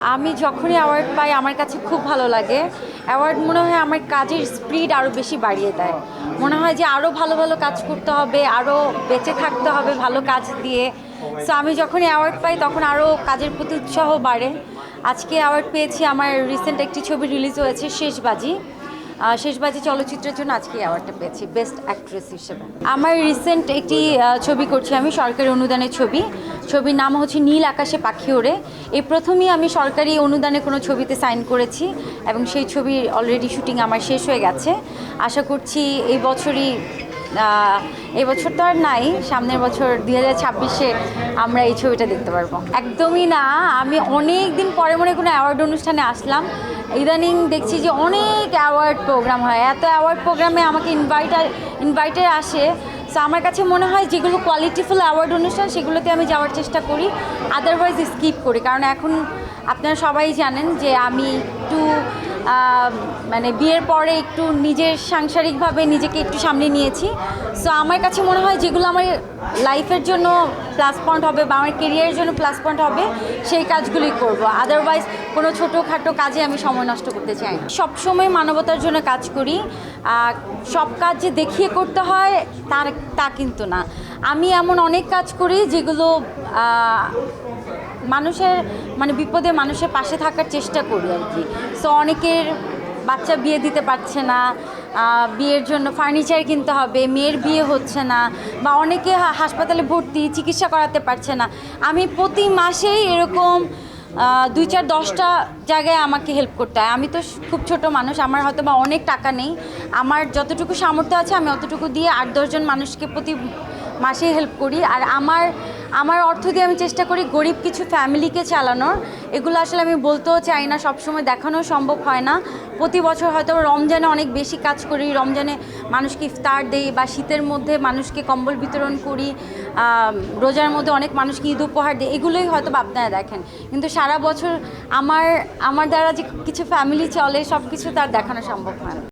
আমি যখনই অ্যাওয়ার্ড পাই আমার কাছে খুব ভালো লাগে। অ্যাওয়ার্ড মনে হয় আমার কাজের স্পিড আরও বেশি বাড়িয়ে দেয়। মনে হয় যে আরও ভালো ভালো কাজ করতে হবে, আরও বেঁচে থাকতে হবে ভালো কাজ দিয়ে। সো আমি যখনই অ্যাওয়ার্ড পাই তখন আরও কাজের প্রতি উৎসাহ বাড়ে। আজকে অ্যাওয়ার্ড পেয়েছি, আমার রিসেন্ট একটি ছবি রিলিজ হয়েছে শেষবাজি। শেষবাজি চলচ্চিত্রের জন্য আজকে অ্যাওয়ার্ডটা পেয়েছি বেস্ট অ্যাক্ট্রেস হিসেবে। আমার রিসেন্ট একটি ছবি করছি, আমি সরকারি অনুদানের ছবির নাম হচ্ছে নীল আকাশে পাখি ওড়ে। এই প্রথমেই আমি সরকারি অনুদানে কোনো ছবিতে সাইন করেছি এবং সেই ছবির অলরেডি শুটিং আমার শেষ হয়ে গেছে। আশা করছি এই বছর তো আর নাই, সামনের বছর 2026-এ আমরা এই ছবিটা দেখতে পারবো। একদমই না, আমি অনেক দিন পরে মনে কোনো অ্যাওয়ার্ড অনুষ্ঠানে আসলাম। ইদানিং দেখছি যে অনেক অ্যাওয়ার্ড প্রোগ্রাম হয়, এত অ্যাওয়ার্ড প্রোগ্রামে আমাকে ইনভাইটেড আসে। সো আমার কাছে মনে হয় যেগুলো কোয়ালিটিফুল অ্যাওয়ার্ড অনুষ্ঠান সেগুলোতে আমি যাওয়ার চেষ্টা করি, আদারওয়াইজ স্কিপ করি। কারণ এখন আপনারা সবাই জানেন যে আমি একটু মানে বিয়ের পরে একটু নিজের সাংসারিকভাবে নিজেকে একটু সামনে নিয়েছি। সো আমার কাছে মনে হয় যেগুলো আমার লাইফের জন্য প্লাস পয়েন্ট হবে বা আমার কেরিয়ারের জন্য প্লাস পয়েন্ট হবে সেই কাজগুলোই করব। আদারওয়াইজ কোনো ছোটোখাটো কাজে আমি সময় নষ্ট করতে চাই না। সবসময় মানবতার জন্য কাজ করি। সব কাজ যে দেখিয়ে করতে হয় তা কিন্তু না। আমি এমন অনেক কাজ করি যেগুলো মানুষের মানে বিপদে মানুষের পাশে থাকার চেষ্টা করি আর কি। সো অনেকের বাচ্চা বিয়ে দিতে পারছে না, বিয়ের জন্য ফার্নিচার কিনতে হবে, মেয়ের বিয়ে হচ্ছে না, বা অনেকে হাসপাতালে ভর্তি চিকিৎসা করাতে পারছে না। আমি প্রতি মাসেই এরকম 2-4-10টা জায়গায় আমাকে হেল্প করতে হয়। আমি তো খুব ছোট মানুষ, আমার হয়তো বা অনেক টাকা নেই, আমার যতটুকু সামর্থ্য আছে আমি অতটুকু দিয়ে 8-10 জন মানুষকে প্রতি মাসে হেল্প করি। আর আমার অর্থ দিয়ে আমি চেষ্টা করি গরিব কিছু ফ্যামিলিকে চালানোর। এগুলো আসলে আমি বলতেও চাই না, সবসময় দেখানো সম্ভব হয় না। প্রতি বছর হয়তো রমজানে অনেক বেশি কাজ করি, রমজানে মানুষকে ইফতার দেই, বা শীতের মধ্যে মানুষকে কম্বল বিতরণ করি, রোজার মধ্যে অনেক মানুষকে ঈদ উপহার দিই, এগুলোই হয়তো আপনারা দেখেন। কিন্তু সারা বছর আমার দ্বারা যে কিছু ফ্যামিলি চলে সব কিছু তার দেখানো সম্ভব হয় না।